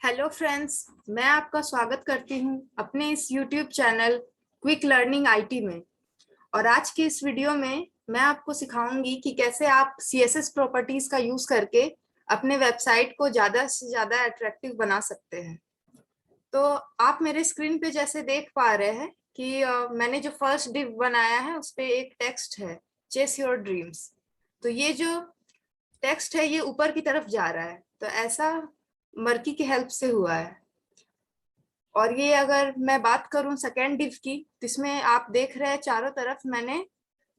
Hello friends, मैं आपका स्वागत करती हूं अपने इस YouTube channel quick learning IT में। और आज की इस वीडियो में मैं आपको सिखाऊंगी कि कैसे आप सीएसएस प्रॉपर्टीज का यूज करके अपने वेबसाइट को ज्यादा से ज्यादा अट्रैक्टिव बना सकते हैं। तो आप मेरे स्क्रीन पे जैसे देख पा रहे हैं कि मैंने जो फर्स्ट डिव बनाया है उस पे एक टेक्स्ट है, चेस योर ड्रीम्स। तो ये जो टेक्स्ट है ये ऊपर की तरफ जा रहा है, तो ऐसा मर्की की हेल्प से हुआ है। और ये अगर मैं बात करूं सेकेंड डिव की, तो इसमें आप देख रहे हैं चारों तरफ मैंने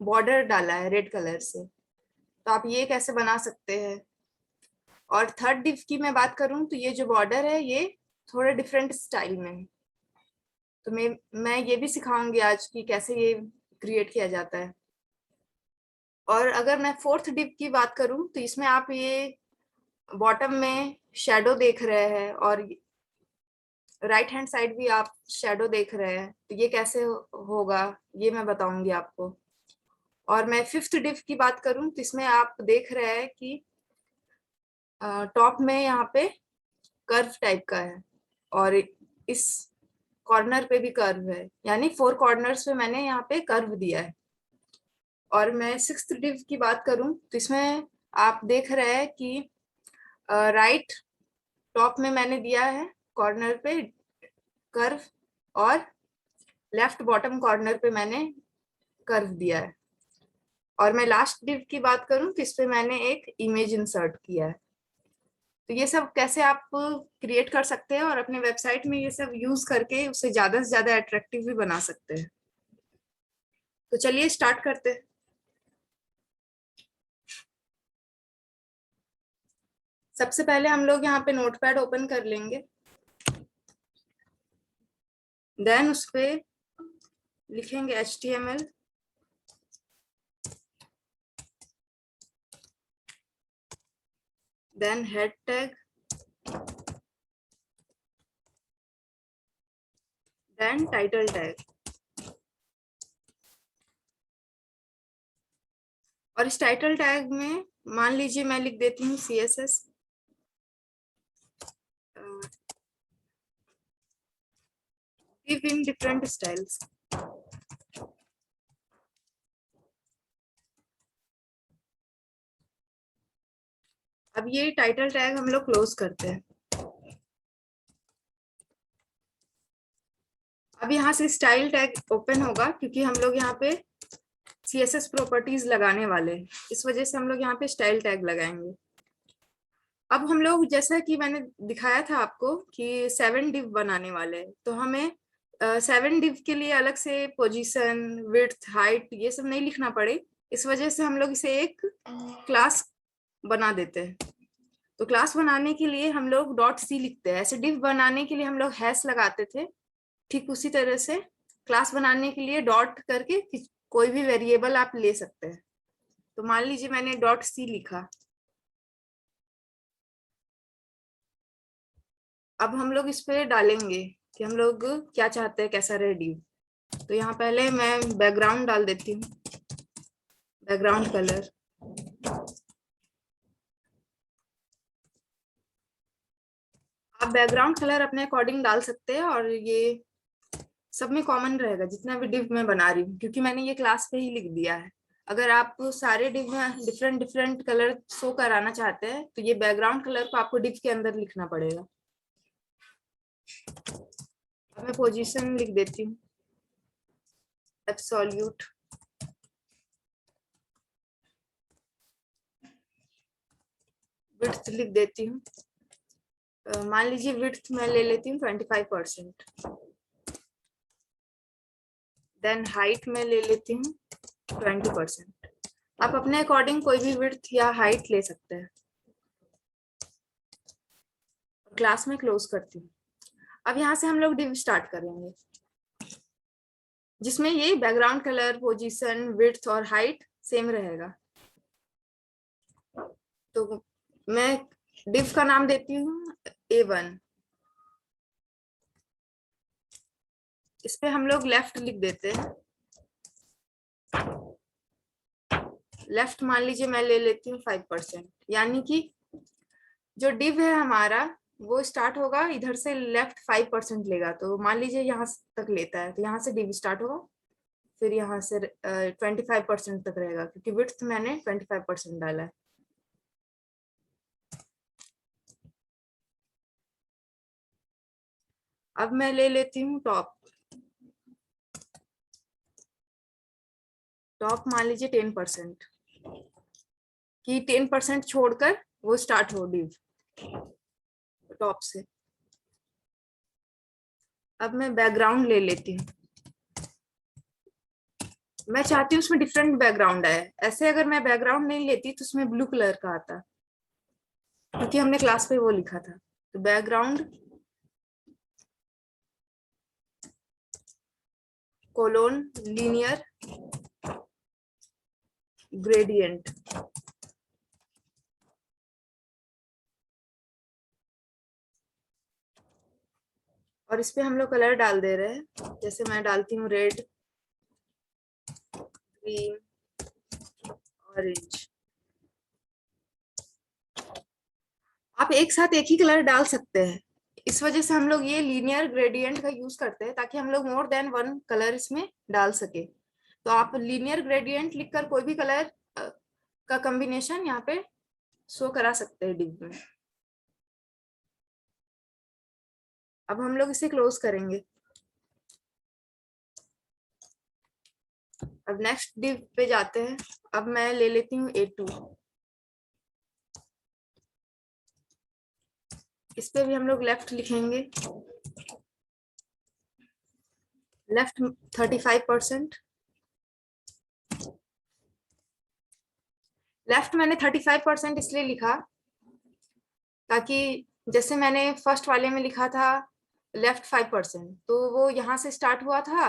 बॉर्डर डाला है रेड कलर से। तो आप ये कैसे बना सकते हैं। और थर्ड डिव की मैं बात करूं तो ये जो बॉर्डर है ये थोड़ा डिफरेंट स्टाइल में है। तो मैं ये भी सिखाऊंगी आज की कैसे ये क्रिएट किया जाता है। और अगर मैं फोर्थ डिव की बात करूं तो इसमें आप ये बॉटम में शेडो देख रहे हैं और राइट हैंड साइड भी आप शेडो देख रहे हैं। तो ये कैसे होगा ये मैं बताऊंगी आपको। और मैं फिफ्थ डिव की बात करूं तो इसमें आप देख रहे हैं कि टॉप में यहाँ पे कर्व टाइप का है और इस कॉर्नर पे भी कर्व है, यानी फोर कॉर्नर्स पे मैंने यहाँ पे कर्व दिया है। और मैं सिक्स्थ डिव की बात करूं तो इसमें आप देख रहे हैं कि राइट टॉप में मैंने दिया है कॉर्नर पे कर्व और लेफ्ट बॉटम कॉर्नर पे मैंने कर्व दिया है। और मैं लास्ट डिव की बात करूं तो इस पे मैंने एक इमेज इंसर्ट किया है। तो ये सब कैसे आप क्रिएट कर सकते हैं और अपने वेबसाइट में ये सब यूज करके उसे ज्यादा से ज्यादा अट्रैक्टिव भी बना सकते हैं। तो चलिए स्टार्ट करते हैं। सबसे पहले हम लोग यहाँ पे नोटपैड ओपन कर लेंगे। देन उस पे लिखेंगे HTML, then head tag, then title tag. और इस टाइटल टैग में मान लीजिए मैं लिख देती हूँ CSS div in different styles। अब ये टाइटल टैग हम लोग क्लोज करते हैं। अब यहाँ से स्टाइल टैग ओपन होगा क्योंकि हम लोग यहाँ पे CSS प्रॉपर्टीज लगाने वाले हैं, इस वजह से हम लोग यहाँ पे स्टाइल टैग लगाएंगे। अब हम लोग जैसा कि मैंने दिखाया था आपको कि 7 डिव बनाने वाले हैं, तो हमें 7 डिव के लिए अलग से पोजीशन, विड्थ, हाइट ये सब नहीं लिखना पड़े। इस वजह से हम लोग इसे एक क्लास बना देते हैं। तो क्लास बनाने के लिए हम लोग .c लिखते हैं। ऐसे डिव बनाने के लिए हम लोग हैश लगाते थे, ठीक उसी तरह से क्लास बनाने के लिए डॉट करके कोई भी वेरिएबल आप ले सकते हैं। तो मान लीजिए मैंने .c लिखा। अब हम लोग इस पे डालेंगे कि हम लोग क्या चाहते हैं, कैसा रहे डिव। तो यहाँ पहले मैं बैकग्राउंड डाल देती हूँ, बैकग्राउंड कलर। आप बैकग्राउंड कलर अपने अकॉर्डिंग डाल सकते हैं और ये सब में कॉमन रहेगा जितना भी डिव मैं बना रही हूँ, क्योंकि मैंने ये क्लास पे ही लिख दिया है। अगर आप सारे डिव में डिफरेंट डिफरेंट कलर शो कराना चाहते हैं तो ये बैकग्राउंड कलर को आपको डिव के अंदर लिखना पड़ेगा। अब मैं पोजीशन लिख देती हूँ एब्सोल्यूट, विड्थ लिख देती हूँ, मान लीजिए विड्थ मैं ले लेती हूँ 25%। देन हाइट में ले लेती हूँ 20%। आप अपने अकॉर्डिंग कोई भी विड्थ या हाइट ले सकते हैं। क्लास में क्लोज करती हूँ। अब यहाँ से हम लोग डिव स्टार्ट करेंगे जिसमें ये बैकग्राउंड कलर, पोजीशन, विड्थ और हाइट सेम रहेगा। तो मैं डिव का नाम देती हूँ A1। इस पे हम लोग लेफ्ट लिख देते हैं। लेफ्ट मान लीजिए मैं ले लेती हूँ 5%, यानी कि जो डिव है हमारा वो स्टार्ट होगा इधर से लेफ्ट 5% लेगा, तो मान लीजिए यहाँ तक लेता है तो यहाँ से डिव स्टार्ट होगा, फिर यहाँ से 25% तक रहेगा क्योंकि विड्थ मैंने 25% डाला है। अब मैं ले लेती हूँ टॉप। टॉप मान लीजिए 10%, कि 10% छोड़कर वो स्टार्ट हो डिव टॉप से। अब मैं बैकग्राउंड ले लेती हूँ। मैं चाहती हूँ उसमें डिफरेंट बैकग्राउंड आए। ऐसे अगर मैं बैकग्राउंड नहीं लेती तो उसमें ब्लू कलर का आता, क्योंकि हमने क्लास पे वो लिखा था। तो बैकग्राउंड कोलोन लीनियर ग्रेडियंट, और इस पे हम लोग कलर डाल दे रहे हैं। जैसे मैं डालती हूँ रेड, ग्रीन, ऑरेंज। आप एक साथ एक ही कलर डाल सकते हैं। इस वजह से हम लोग ये लीनियर ग्रेडियंट का यूज करते हैं, ताकि हम लोग मोर देन वन कलर इसमें डाल सके। तो आप लीनियर ग्रेडियंट लिखकर कोई भी कलर का कॉम्बिनेशन यहाँ पे शो करा सकते हैं डिव में। अब हम लोग इसे क्लोज करेंगे। अब नेक्स्ट डिव पे जाते हैं। अब मैं ले लेती हूँ A2। इस पे भी हम लोग लेफ्ट लिखेंगे। लेफ्ट 35%। लेफ्ट मैंने 35% इसलिए लिखा ताकि जैसे मैंने फर्स्ट वाले में लिखा था लेफ्ट 5%, तो वो यहाँ से स्टार्ट हुआ था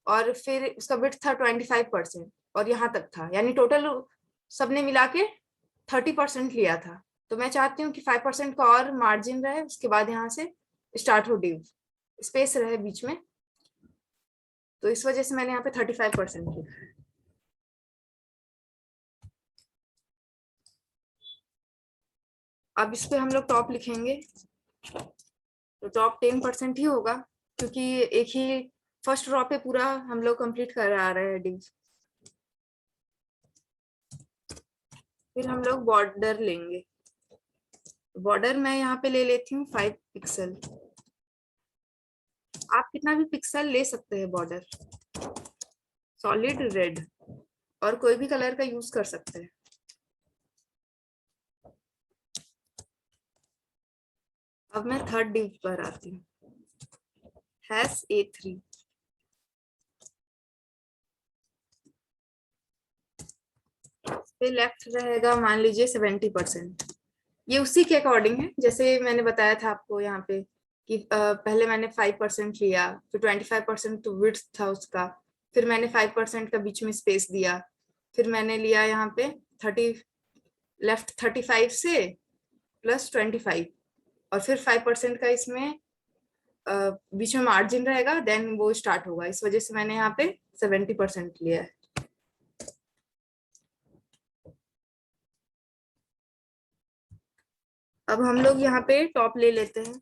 और फिर उसका विड्थ था 25% और यहाँ तक था, यानी टोटल सबने मिला के 30% लिया था। तो मैं चाहती हूँ कि 5% का और मार्जिन रहे, उसके बाद यहाँ से स्टार्ट हो डिव, स्पेस रहे बीच में। तो इस वजह से मैंने यहाँ पे 35% लिखा है। अब इस पे हम लोग टॉप लिखेंगे, तो टॉप 10% ही होगा, क्योंकि एक ही फर्स्ट रो पे पूरा हम लोग कंप्लीट कर आ रहे हैं डिव। फिर हम लोग बॉर्डर लेंगे। बॉर्डर मैं यहाँ पे ले लेती हूँ 5 पिक्सल। आप कितना भी पिक्सल ले सकते हैं बॉर्डर। सॉलिड रेड और कोई भी कलर का यूज कर सकते हैं। अब मैं थर्ड डिव पर आती हूँ, A3। पे लेफ्ट रहेगा मान लीजिए 70%। ये उसी के अकॉर्डिंग है जैसे मैंने बताया था आपको यहाँ पे कि पहले मैंने 5% लिया, फिर 25% तो विड्थ था उसका, फिर मैंने 5% का बीच में स्पेस दिया, फिर मैंने लिया यहाँ पे 30, लेफ्ट 35 से प्लस 25, और फिर 5% का इसमें बीच में मार्जिन रहेगा, देन वो स्टार्ट होगा। इस वजह से मैंने यहाँ पे 70% लिया है। अब हम लोग यहाँ पे टॉप ले लेते हैं।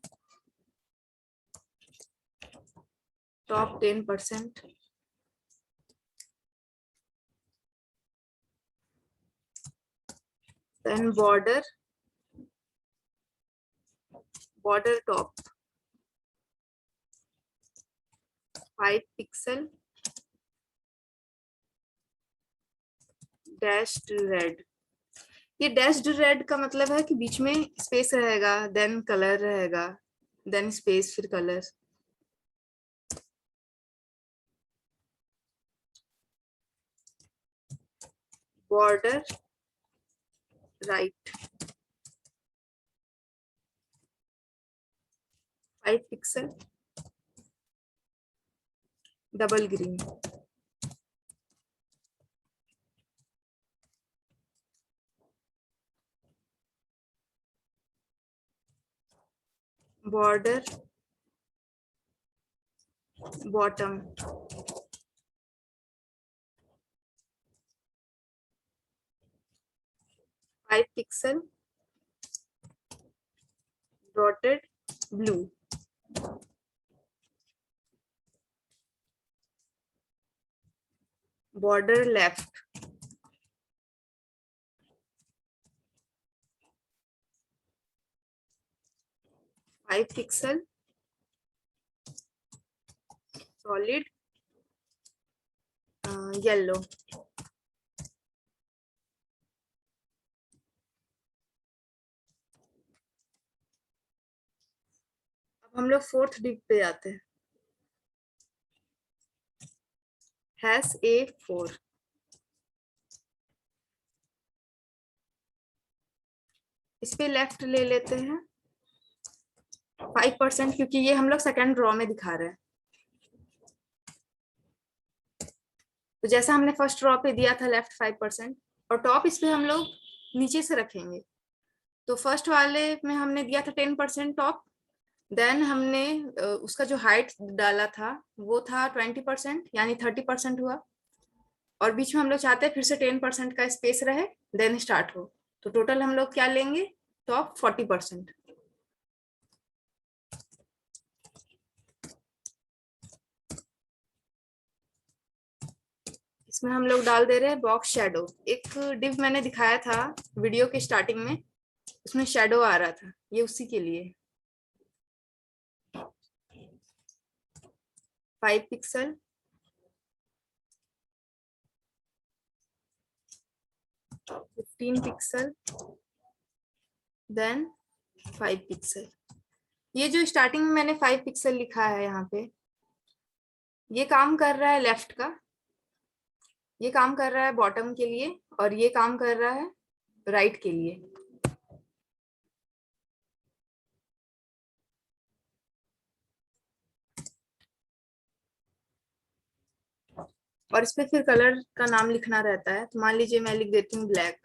Top 10%। Then border, border top 5 pixel, dashed red. ये डैश्ड रेड का मतलब है कि बीच में स्पेस रहेगा, देन कलर रहेगा, देन स्पेस, फिर colour. Border right 5 pixel, double green. Border bottom 5 pixel, dotted blue, border left, 5 pixel, solid yellow. अब हम लोग 4th डिव पे जाते हैं, #A4, इस पे लेफ्ट ले लेते हैं 5%, क्योंकि ये हम लोग सेकंड रो में दिखा रहे हैं। तो जैसा हमने फर्स्ट रो पे दिया था लेफ्ट 5%, और टॉप इस पे हम लोग नीचे से रखेंगे। तो फर्स्ट वाले में हमने दिया था 10% टॉप, देन हमने उसका जो हाइट डाला था वो था 20%, यानी 30% हुआ, और बीच में हम लोग चाहते हैं फिर से 10% का स्पेस रहे, देन स्टार्ट हो। तो टोटल हम लोग क्या लेंगे, टॉप 40%। इसमें हम लोग डाल दे रहे हैं बॉक्स शेडो। एक डिव मैंने दिखाया था वीडियो के स्टार्टिंग में, उसमें शेडो आ रहा था, ये उसी के लिए। 5 pixel, fifteen pixel, then 5 pixel. ये जो स्टार्टिंग में मैंने 5 पिक्सल लिखा है यहाँ पे, ये काम कर रहा है लेफ्ट का, ये काम कर रहा है बॉटम के लिए, और ये काम कर रहा है राइट के लिए। और इस पे फिर कलर का नाम लिखना रहता है, तो मान लीजिए मैं लिख देती हूँ ब्लैक।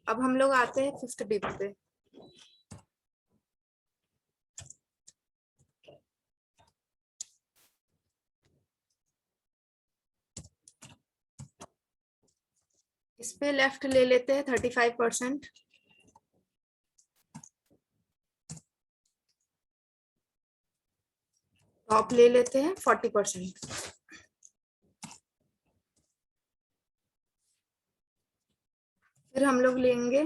अब हम लोग आते हैं 5th डिप पे। इस पे लेफ्ट ले लेते हैं 35%, टॉप ले लेते हैं 40%। फिर हम लोग लेंगे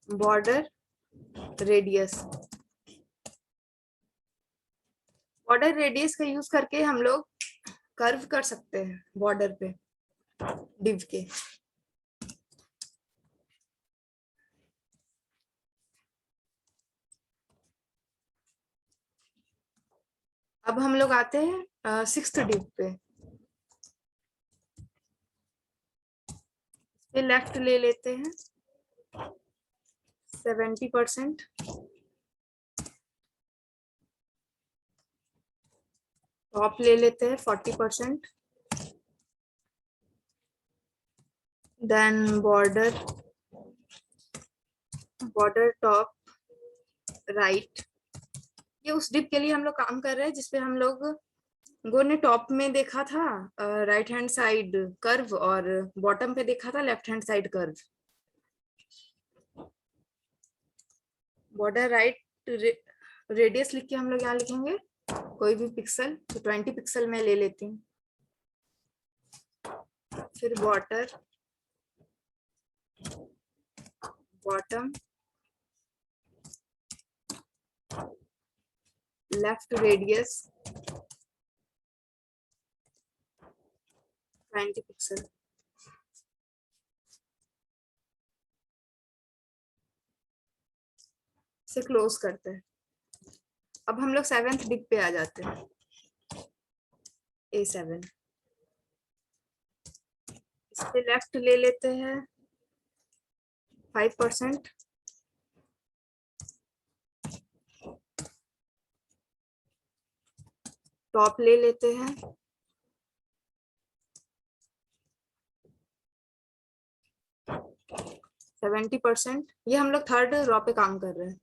बॉर्डर रेडियस। बॉर्डर रेडियस का यूज करके हम लोग कर्व कर सकते हैं बॉर्डर पे डिव के। अब हम लोग आते हैं 6th डिव पे। लेफ्ट ले लेते हैं 70%, टॉप ले लेते हैं 40%, देन बॉर्डर टॉप राइट। ये उस डिप के लिए हम लोग काम कर रहे हैं जिसपे हम लोगों ने टॉप में देखा था राइट हैंड साइड कर्व, और बॉटम पे देखा था left hand side curve. Border right radius लिख के हम लोग यहाँ लिखेंगे कोई भी पिक्सल, तो 20 पिक्सल में ले लेती हूँ। फिर बॉटम लेफ्ट रेडियस 20 पिक्सल। से क्लोज करते हैं। अब हम लोग 7th डिप पे आ जाते हैं, A7। इस पे लेफ्ट ले लेते हैं 5%, टॉप ले लेते हैं 70%। ये हम लोग थर्ड रॉ पे काम कर रहे हैं।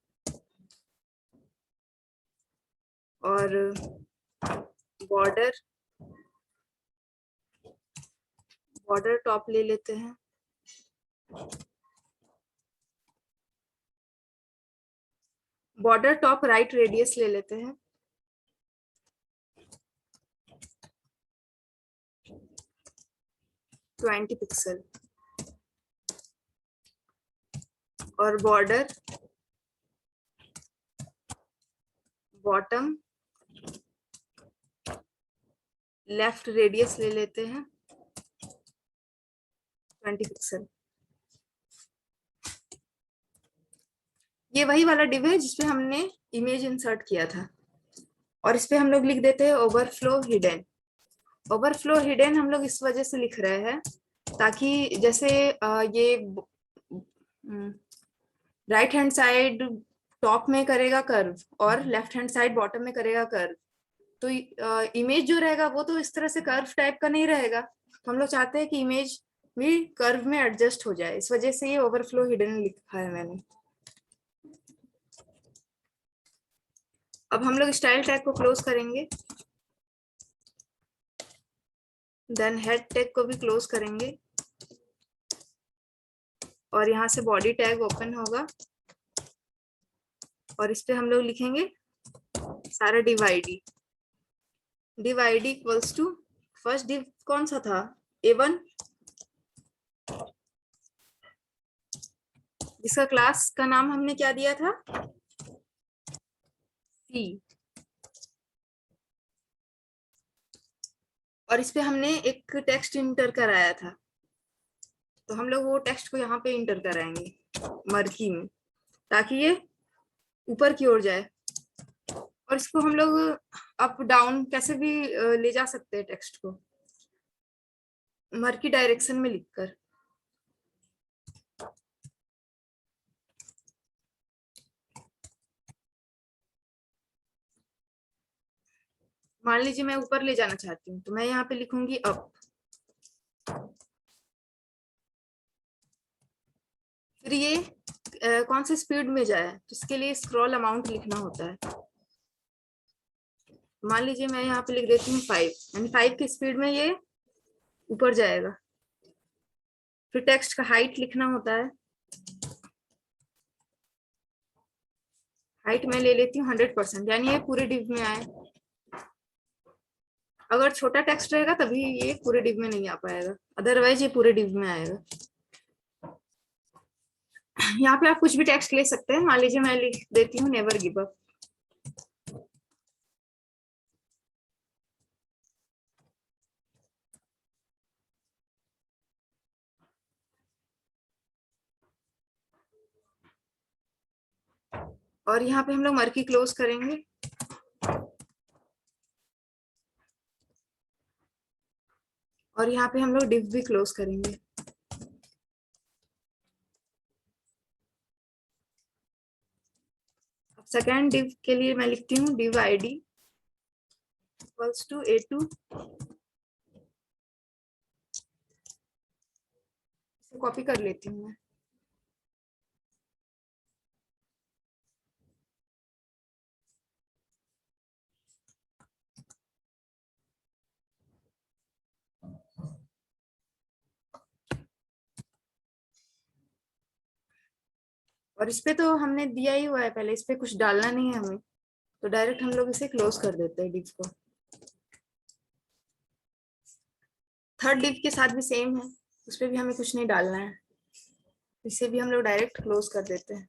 और बॉर्डर बॉर्डर टॉप ले लेते हैं, बॉर्डर टॉप राइट रेडियस ले लेते हैं, ट्वेंटी पिक्सल, और बॉर्डर बॉटम लेफ्ट रेडियस ले लेते हैं, 20 पिक्सल। ये वही वाला डिव है जिसपे हमने इमेज इंसर्ट किया था, और इस पे हम लोग लिख देते हैं ओवरफ्लो हिडन। ओवरफ्लो हिडन हम लोग इस वजह से लिख रहे हैं ताकि जैसे ये राइट हैंड साइड टॉप में करेगा कर्व और लेफ्ट हैंड साइड बॉटम में करेगा कर्व, तो इमेज जो रहेगा वो तो इस तरह से कर्व टाइप का नहीं रहेगा, तो हम लोग चाहते हैं कि इमेज भी कर्व में एडजस्ट हो जाए, इस वजह से ये ओवरफ्लो हिडन लिखा है मैंने। अब हम लोग स्टाइल टैग को क्लोज करेंगे, देन हेड टैग को भी क्लोज करेंगे, और यहाँ से बॉडी टैग ओपन होगा, और इस पे हम लोग लिखेंगे सारा div ID. Div ID equals to, first div कौन सा था, A1, जिसका क्लास का नाम हमने क्या दिया था, C, और इस पे हमने एक टेक्स्ट इंटर कराया था, तो हम लोग वो टेक्स्ट को यहाँ पे इंटर कराएंगे मर्की में, ताकि ये ऊपर की ओर जाए, और इसको हम लोग अप डाउन कैसे भी ले जा सकते हैं टेक्स्ट को मर्की डायरेक्शन में लिखकर। मान लीजिए मैं ऊपर ले जाना चाहती हूँ, तो मैं यहाँ पे लिखूंगी अप, फिर ये कौन सी स्पीड में जाए, तो इसके लिए स्क्रॉल अमाउंट लिखना होता है। मान लीजिए मैं यहाँ पे लिख देती हूँ 5, यानी 5 की स्पीड में ये ऊपर जाएगा। फिर टेक्स्ट का हाइट लिखना होता है, हाइट मैं ले लेती हूँ 100%, यानी ये पूरे डिव में आए। अगर छोटा टेक्स्ट रहेगा तभी ये पूरे डिव में नहीं आ पाएगा, अदरवाइज ये पूरे डिव में आएगा। यहाँ पे आप कुछ भी टेक्स्ट ले सकते हैं, मान लीजिए मैं लिख देती हूँ नेवर गिव अप। और यहाँ पे हम लोग मर्की क्लोज करेंगे, और यहाँ पे हम लोग डिव भी क्लोज करेंगे। अब सेकेंड डिव के लिए मैं लिखती हूँ div ID equals to A2, इसे कॉपी कर लेती हूँ मैं। और इस पे तो हमने दिया ही हुआ है पहले, इस पे कुछ डालना नहीं है हमें, तो डायरेक्ट हम लोग इसे क्लोज कर देते हैं डिव को। थर्ड डिव के साथ भी सेम है, उस पे भी हमें कुछ नहीं डालना है, इसे भी हम लोग डायरेक्ट क्लोज कर देते हैं।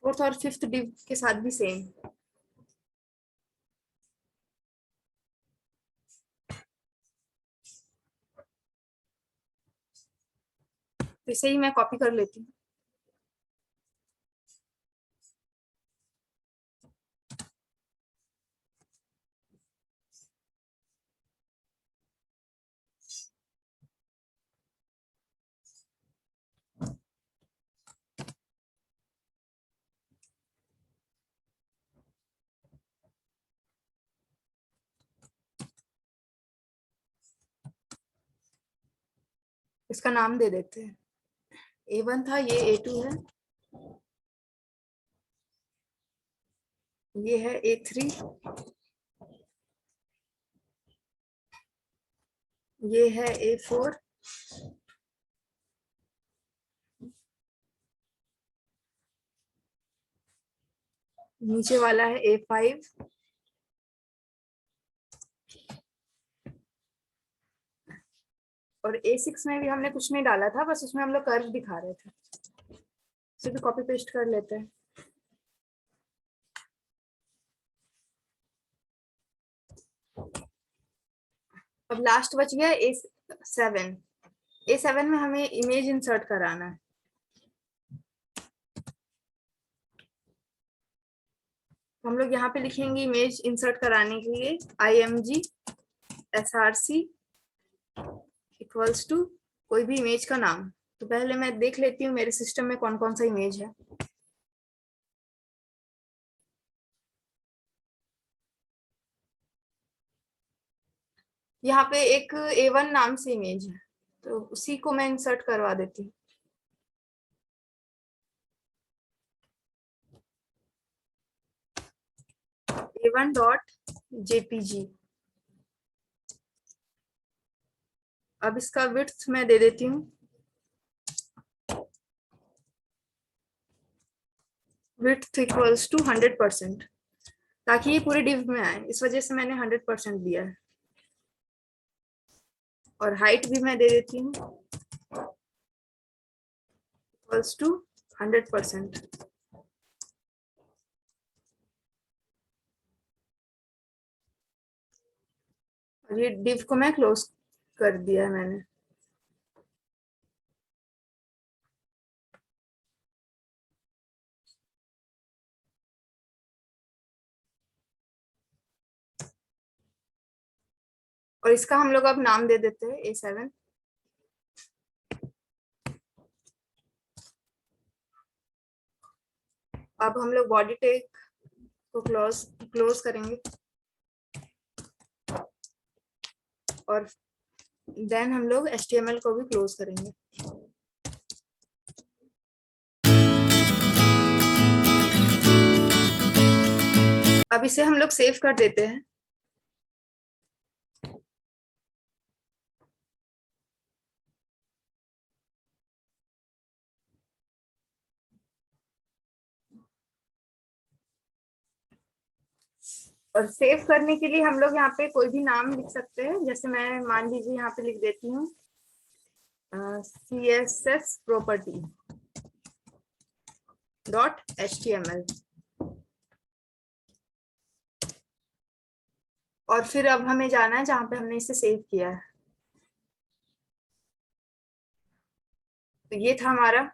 फोर्थ और फिफ्थ डिव के साथ भी सेम। तो इसे ही मैं कॉपी कर लेती हूँ। इसका नाम दे देते हैं, A1 था, ये A2 है, ये है A3, ये है A4, नीचे वाला है A5, और A6 में भी हमने कुछ नहीं डाला था, बस उसमें हम लोग कर्व दिखा रहे थे। इसे भी कॉपी पेस्ट कर लेते हैं। अब लास्ट बच गया A7। A7 में हमें इमेज इंसर्ट कराना है। हम लोग यहाँ पे लिखेंगे इमेज इंसर्ट कराने के लिए IMG SRC इक्वल्स टू कोई भी इमेज का नाम। तो पहले मैं देख लेती हूँ मेरे सिस्टम में कौन कौन सा इमेज है। यहाँ पे एक A1 नाम से इमेज है, तो उसी को मैं इंसर्ट करवा देती हूँ। A1.jpg। अब इसका विड्थ मैं दे देती हूँ, विड्थ इक्वल्स टू 100%, ताकि ये पूरे डिव में आए। इस वजह से मैंने 100% दिया है। और हाइट भी मैं दे देती हूँ इक्वल्स टू 100%। और ये डिव को मैं क्लोज कर दिया है मैंने। और इसका हम लोग अब नाम दे देते हैं A7। अब हम लोग बॉडी टैग को क्लोज करेंगे, और देन हम लोग HTML को भी क्लोज करेंगे। अब इसे हम लोग सेव कर देते हैं। और सेव करने के लिए हम लोग यहाँ पे कोई भी नाम लिख सकते हैं। जैसे मैं मान लीजिए यहाँ पे लिख देती हूँ CSS property .html। और फिर अब हमें जाना है जहाँ पे हमने इसे सेव किया है। तो ये था हमारा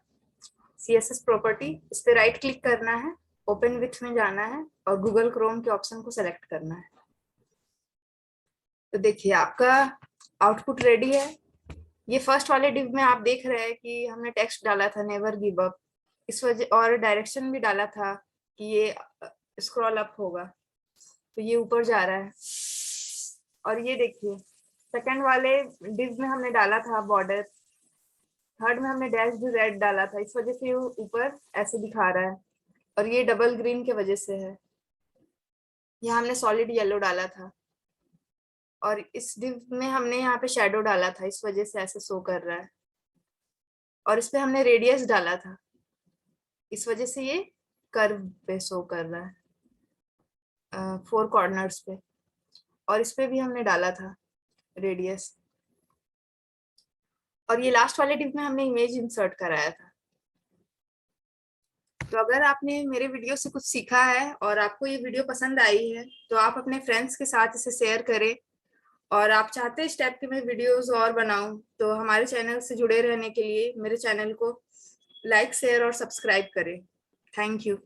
CSS प्रॉपर्टी। इस पे राइट क्लिक करना है, ओपन विथ में जाना है और गूगल क्रोम के ऑप्शन को सेलेक्ट करना है। तो देखिए आपका आउटपुट रेडी है। ये फर्स्ट वाले डिव में आप देख रहे हैं कि हमने टेक्स्ट डाला था नेवर गिव अप, इस वजह, और डायरेक्शन भी डाला था कि ये स्क्रॉल अप होगा, तो ये ऊपर जा रहा है। और ये देखिए सेकंड वाले डिव में हमने डाला था बॉर्डर, थर्ड में हमने डैश रेड डाला था, इस वजह से ये ऊपर ऐसे दिखा रहा है। और ये डबल ग्रीन के वजह से है। यहाँ हमने सॉलिड येलो डाला था, और इस डिव में हमने यहाँ पे शेडो डाला था, इस वजह से ऐसे शो कर रहा है। और इस पे हमने रेडियस डाला था, इस वजह से ये कर्व पे शो कर रहा है, 4 कॉर्नर्स पे। और इस पे भी हमने डाला था रेडियस। और ये लास्ट वाले डिव में हमने इमेज इंसर्ट कराया था। तो अगर आपने मेरे वीडियो से कुछ सीखा है और आपको ये वीडियो पसंद आई है, तो आप अपने फ्रेंड्स के साथ इसे शेयर करें। और आप चाहते हैं इस टाइप के मैं वीडियोस और बनाऊं, तो हमारे चैनल से जुड़े रहने के लिए मेरे चैनल को लाइक, शेयर और सब्सक्राइब करें। Thank you.